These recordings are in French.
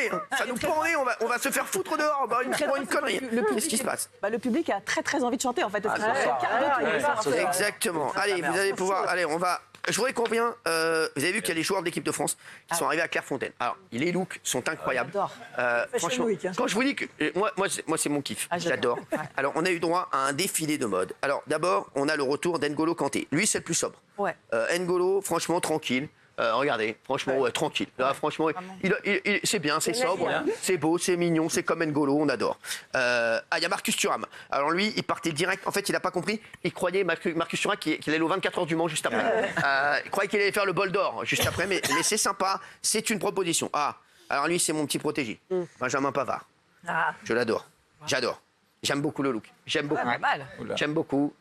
nez. Hein. Ça nous pend au nez, on va se faire foutre dehors pour une connerie. Qu'est-ce qui se passe? Le public a très envie de chanter en fait. Exactement. Allez, vous allez pouvoir. Allez, on va. Je voudrais qu'on revienne. Vous avez vu qu'il y a les joueurs de l'équipe de France qui sont arrivés à Clairefontaine. Alors, les looks sont incroyables. Franchement, quand je vous dis que moi c'est mon kiff. J'adore. Alors, on a eu droit à un défilé de mode. Alors, d'abord, on a le retour d'N'Golo Kanté. Lui, c'est le plus sobre. N'Golo, franchement, tranquille. Regardez, franchement, tranquille. Là, franchement, c'est bien, c'est sobre, c'est beau, c'est mignon, c'est comme N'Golo, on adore. Il y a Marcus Thuram. Alors lui, il partait direct. En fait, il n'a pas compris. Il croyait, Marcus Thuram, qu'il allait aux 24 heures du Mans juste après. Il croyait qu'il allait faire le bol d'or juste après, mais c'est sympa. C'est une proposition. Alors lui, c'est mon petit protégé, Benjamin Pavard. Je l'adore. J'adore. J'aime beaucoup le look. J'aime beaucoup. J'aime beaucoup.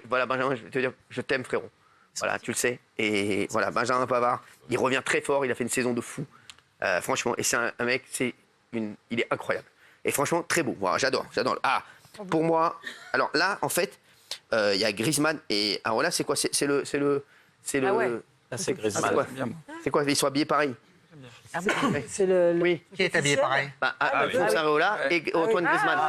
Voilà, Benjamin, je vais te dire, je t'aime, frérot. Voilà, tu le sais. Et voilà, Benjamin Pavard, il revient très fort. Il a fait une saison de fou. Franchement, et c'est un mec, il est incroyable. Et franchement, très beau. Voilà, j'adore. Pour moi, alors là, en fait, il y a Griezmann et alors là, c'est quoi? C'est le. Là, c'est Griezmann. C'est quoi? Ils sont habillés pareil. C'est le. Oui. Qui est habillé pareil? Alphonse Areola et Ça Antoine Griezmann.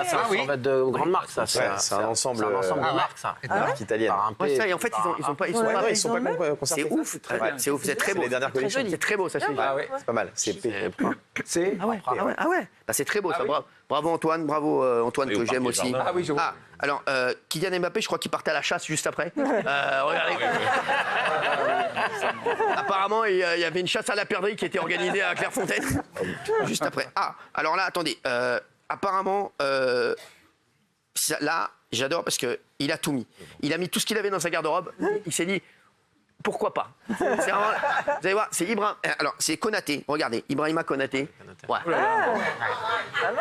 va être de grandes marques, ça. C'est un ensemble. de marques, ça. Marque italienne. Et en fait, ils sont pas concertés. c'est ouf. C'est ouf. C'est très beau. Les dernières collections. C'est très beau, ça. C'est pas mal. C'est C'est très beau, ça. Bravo Antoine, que j'aime aussi. Alors, Kylian Mbappé, je crois qu'il partait à la chasse juste après. Regardez. Apparemment, il y avait une chasse à la perdrix qui était organisée à Clairefontaine. Juste après. Alors là, attendez. Apparemment, là, j'adore parce qu'il a tout mis. Il a mis tout ce qu'il avait dans sa garde-robe. Il s'est dit, pourquoi pas? Vous allez voir, c'est Ibrahim. Alors, c'est Konaté. Regardez, Ibrahima Konaté. Ouais.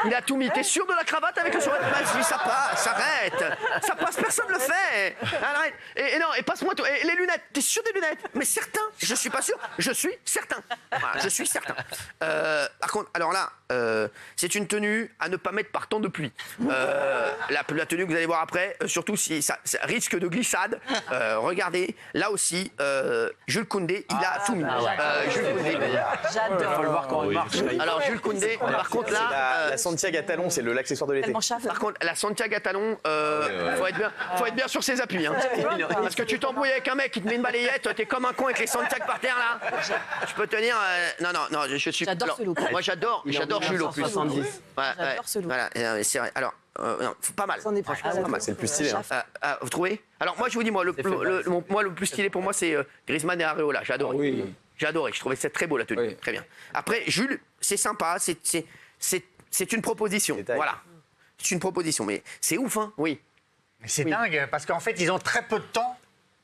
Il a tout mis. T'es sûr de la cravate avec le survêtement? Vas-y, ça passe, arrête. Ça passe, personne ne le fait. Arrête. Et non, et passe-moi tout. Et les lunettes, t'es sûr des lunettes? Mais certain, je suis pas sûr, je suis certain. Voilà, je suis certain. Par contre, alors là, c'est une tenue à ne pas mettre par temps de pluie. La tenue que vous allez voir après, surtout si ça risque de glissade. Regardez, là aussi, Jules Koundé, il a tout mis. Jules Koundé. J'adore. Il faut le voir quand il marche. Alors Jules Koundé, par contre là, la Santiago à talons, c'est l'accessoire de l'été. par contre la Santiago à talons, faut être bien sur ses appuis, hein. Parce que tu t'embrouilles avec un mec qui te met une balayette, t'es comme un con avec les Santiago par terre là. Je peux te dire, non, je suis. J'adore ce look. Moi j'adore Jules au plus. 70. J'adore ce look. Voilà, c'est vrai. Alors. Non, pas mal. Pas mal, c'est le plus stylé. Vous trouvez? Alors moi je vous dis, moi le plus stylé pour moi c'est Griezmann et Areola. J'ai adoré. J'ai adoré. Je trouvais ça très beau la tenue. Très bien. Après Jules, c'est sympa. C'est une proposition. Voilà. C'est une proposition, mais c'est ouf, hein? Oui. Mais c'est dingue, parce qu'en fait, ils ont très peu de temps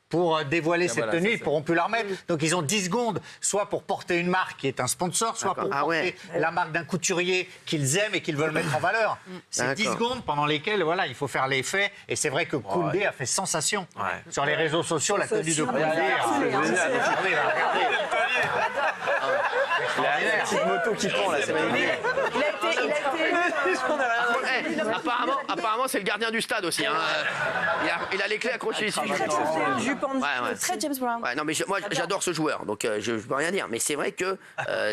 pour dévoiler cette tenue, ils pourront plus la remettre. Donc ils ont 10 secondes, soit pour porter une marque qui est un sponsor, soit pour porter la marque d'un couturier qu'ils aiment et qu'ils veulent mettre en valeur. C'est 10 secondes pendant lesquelles il faut faire l'effet. Et c'est vrai que Koundé a fait sensation. Sur les réseaux sociaux, la tenue de Koundé. La petite moto qui prend là, c'est magnifique. Apparemment, c'est le gardien du stade aussi. Hein. Il a les clés accrochées ici. Très James Brown. Non, mais moi, j'adore ce joueur, donc je ne peux rien dire. Mais c'est vrai que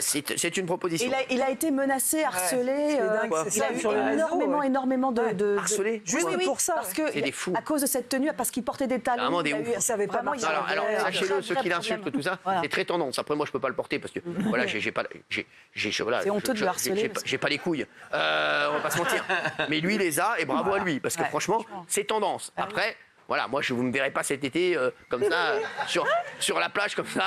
c'est une proposition. Il a été menacé, harcelé. Il a eu énormément de harcelé. Oui, pour ça. Parce que à cause de cette tenue, parce qu'il portait des talons. Ça avait pas marché. Alors sachez-le, ceux qui l'insultent, tout ça, c'est très tendance. Après, moi, je peux pas le porter parce que voilà, c'est honteux de le harceler. J'ai pas les couilles. On va pas se mentir. Mais lui, il les a et bravo à lui parce que franchement, c'est tendance. Après. Voilà, moi, vous ne me verrez pas cet été comme ça, sur la plage, comme ça.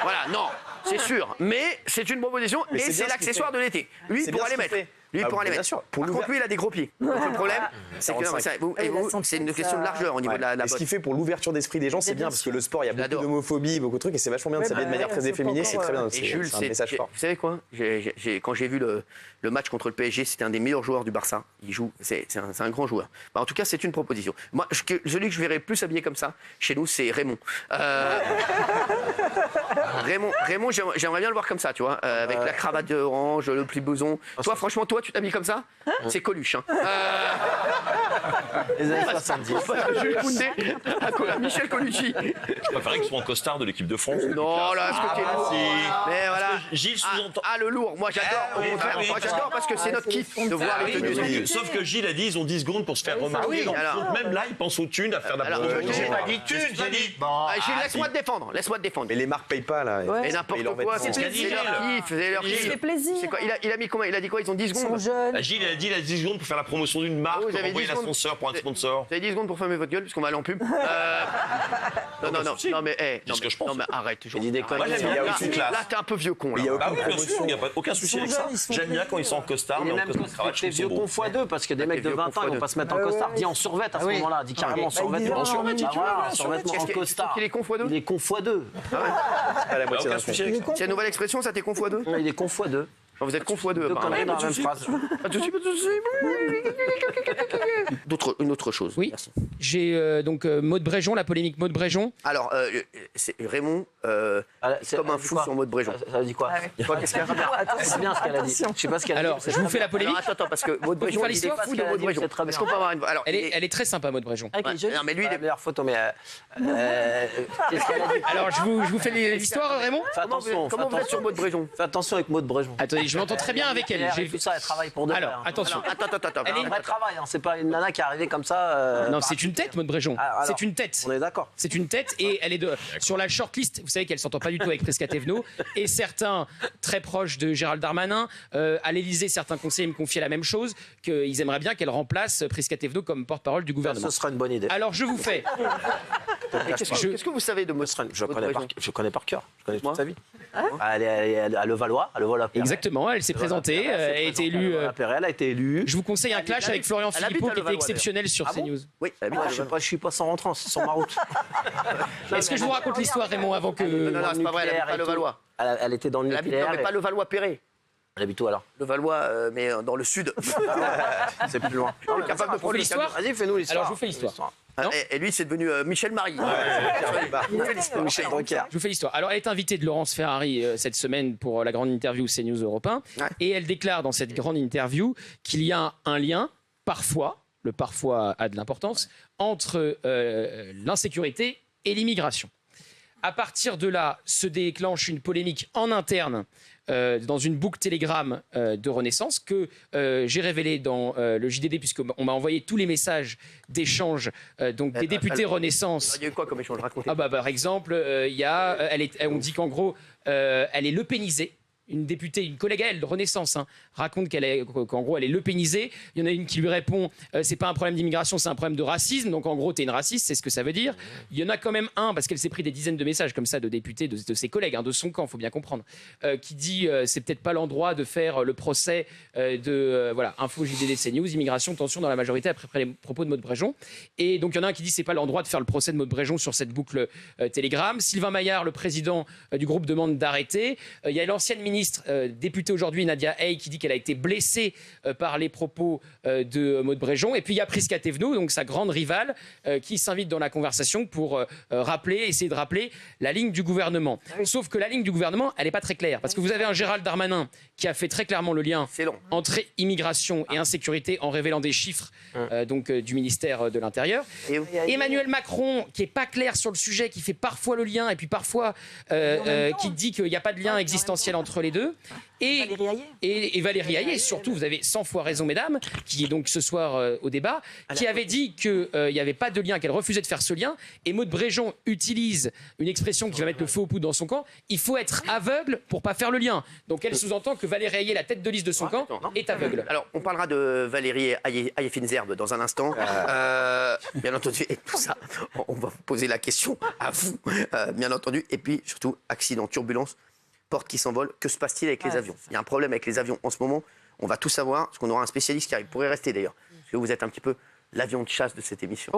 Voilà, non, c'est sûr. Mais c'est une proposition et c'est l'accessoire de l'été. Lui, pour aller mettre. Lui, pour aller mettre. Par contre, lui, il a des gros pieds. Donc, le problème, c'est que c'est une question de largeur au niveau de la botte. Ce qu'il fait pour l'ouverture d'esprit des gens, c'est bien parce que le sport, il y a beaucoup d'homophobie, beaucoup de trucs, et c'est vachement bien de s'habiller de manière très efféminée, c'est très bien. Et Jules, c'est un message fort. Vous savez quoi? Quand j'ai vu le match contre le PSG, c'était un des meilleurs joueurs du Barça. Il joue, c'est un grand joueur. En tout cas, c'est une proposition. Moi, celui que je verrais plus habillé comme ça chez nous, c'est Raymond. Raymond, j'aimerais bien le voir comme ça, tu vois, avec la cravate orange, le pli blouson. Toi, franchement, toi, tu t'habilles comme ça? C'est Coluche. Hein. Les années 70. Jules Koundé, Michel Colucci. Je préférais qu'il soit en costard de l'équipe de France. Non, là, ce que t'es lourd. Mais voilà. Gilles sous-entend. Ah, le lourd. Moi, j'adore. Au contraire, moi, j'adore parce que c'est notre kiff de voir les tenues. Sauf que Gilles a dit ils ont 10 secondes pour se faire remarquer. Donc, même là, il pense aux thunes, à faire de la promotion. J'ai pas dit thunes, j'ai dit. Gilles, laisse-moi te défendre. Laisse-moi te défendre. Mais les marques payent pas, là. Mais n'importe quoi. C'est leur kiff. C'est leur Ça fait kiff. plaisir. C'est quoi il a mis combien? Il a dit quoi? Ils ont 10 Ils sont secondes. jeunes. Gilles a dit il a 10 secondes pour faire la promotion d'une marque, vous pour avez envoyer 10 secondes. l'ascenseur pour un sponsor. Vous avez 10 secondes pour fermer votre gueule, puisqu'on va aller en pub. Non, mais, C'est ce que je pense. non, mais arrête. Il dit des conneries. Moi, j'aime bien Là, aussi classe. là, t'es un peu vieux con. Il y a Là. aucun Bah oui, bien promotion. sûr, il n'y a pas aucun souci avec ça. J'aime bien quand ils sont en costard, Il mais est en même costard cravate, je des trouve vieux ça beau. confoideux parce que des mecs de vieux 20 ans, ils confoideux. vont pas se mettre en costard. Dit en survette à ce moment-là. Dit carrément en survette. disait en survette, Voilà, en survêt en costard. Il est confoideux. Il est confoideux. À la moitié Aucun d'un souci con. avec ça. C'est une nouvelle expression, ça, t'es confoideux? Il est confoideux. Vous êtes confoideux. Deux apparemment. conneries dans la même phrase. Pas de souci, pas de souci. Une autre chose. Oui. Merci. J'ai donc Maud Bréjon, la polémique Maud Bréjon. Alors, c'est Raymond, C'est comme un elle dit fou quoi sur Maud Bréjon. Ça dit quoi Qu'est-ce qu'elle a dit? C'est bien ce qu'elle a dit. Je sais pas ce qu'elle a dit. Alors, je vous fais la polémique. Alors, attends, parce que Maud Bréjon, faire il est l'histoire fou de qu'elle a Maud dit, Bréjon. c'est très bien. Est-ce qu'on peut avoir une... Alors, Elle est très sympa, Maud Bréjon. Avec les jeunes. non, mais lui, il La est... meilleure photo, mais qu'est-ce qu'elle a dit? Alors, je vous fais l'histoire, Raymond. Fais attention. Comment vous êtes sur Maud Bréjon? Fais attention avec Maud Bréjon. Attendez, je m'entends très bien avec elle. J'ai vu ça, elle travaille pour deux. Alors, attention. Attends. Elle est un vrai travail, hein. C'est pas une nana qui est arrivée comme ça. Non, c'est une tête, Maud Bréjon. Alors, C'est une tête. On est d'accord. C'est une tête et elle est sur la shortlist. Vous savez qu'elle s'entend pas du tout avec Presca-Thévenot. Et certains très proches de Gérald Darmanin, à l'Élysée, certains conseillers me confiaient la même chose, qu'ils aimeraient bien qu'elle remplace Presca-Thévenot comme porte-parole du gouvernement. Ce sera une bonne idée. Alors je vous fais. Qu'est-ce que vous savez de Maud Je connais par cœur. Je connais toute sa vie. Ah Elle est à Levallois. Exactement, elle s'est présentée, elle a été élue. Elle a été élue. Je vous conseille un clash avec Florian elle habite Philippot à qui était Levallois, exceptionnel sur Ah bon CNews. Oui, elle habite à Levallois. Je suis pas sans rentrant, c'est sur ma route. Est-ce que je vous raconte l'histoire, Raymond, avant que. Non, c'est pas vrai, elle habite pas Levallois. Elle était dans le Elle habite, nucléaire. non, mais pas Levallois-Perret. Elle habite où alors? Levallois, mais dans le sud. C'est plus loin. Capable de prendre l'histoire. Vas-y, fais-nous l'histoire. Alors je vous fais l'histoire. Non. Et lui, c'est devenu Michel Marie. Michel Drucker. Je vous fais l'histoire. Alors, elle est invitée de Laurence Ferrari cette semaine pour la grande interview CNews Europe 1. Ouais. Et elle déclare dans cette grande interview qu'il y a un lien, parfois, le parfois a de l'importance, entre l'insécurité et l'immigration. À partir de là, se déclenche une polémique en interne dans une boucle Telegram de Renaissance que j'ai révélée dans le JDD, puisqu'on m'a envoyé tous les messages d'échange donc des députés Renaissance. Il y a eu quoi comme échange? Racontez. Ah bah, par exemple, on dit qu'en gros, elle est lepénisée. Une députée, une collègue à elle de Renaissance, raconte qu'en gros elle est lepénisée. Il y en a une qui lui répond c'est pas un problème d'immigration, c'est un problème de racisme. Donc en gros t'es une raciste, c'est ce que ça veut dire. Il y en a quand même un, parce qu'elle s'est pris des dizaines de messages comme ça de députés de ses collègues, de son camp, faut bien comprendre, qui dit c'est peut-être pas l'endroit de faire le procès voilà, info JDD CNews, immigration, tension dans la majorité après les propos de Maud Bréjon. Et donc il y en a un qui dit c'est pas l'endroit de faire le procès de Maud Bréjon sur cette boucle Telegram. Sylvain Maillard, le président du groupe, demande d'arrêter. Il y a l'ancienne ministre députée aujourd'hui, Nadia Hay, qui dit qu'elle a été blessée par les propos de Maud Bréjon. Et puis il y a Presca-Thévenot, donc sa grande rivale, qui s'invite dans la conversation pour essayer de rappeler la ligne du gouvernement. Sauf que la ligne du gouvernement, elle n'est pas très claire. Parce que vous avez un Gérald Darmanin qui a fait très clairement le lien entre immigration et insécurité en révélant des chiffres donc, du ministère de l'Intérieur. Emmanuel Macron, qui n'est pas clair sur le sujet, qui fait parfois le lien et puis parfois qui dit qu'il n'y a pas de lien existentiel entre les deux. Et Valérie Hayé, surtout, vous avez 100 fois raison, mesdames, qui est donc ce soir au débat, qui avait dit qu'il n'y avait pas de lien, qu'elle refusait de faire ce lien. Et Maud Bréjon utilise une expression qui va mettre le feu aux poudres dans son camp. Il faut être aveugle pour pas faire le lien. Donc elle sous-entend que Valérie Hayé, la tête de liste de son camp, est aveugle. Alors, on parlera de Valérie Hayé-Finzerbe dans un instant. Bien entendu, et tout ça, on va vous poser la question à vous, bien entendu. Et puis, surtout, accident, turbulence, porte qui s'envole. Que se passe-t-il avec les avions? Il y a un problème avec les avions en ce moment. On va tout savoir, parce qu'on aura un spécialiste qui arrive. Pourrait rester d'ailleurs, parce que vous êtes un petit peu l'avion de chasse de cette émission.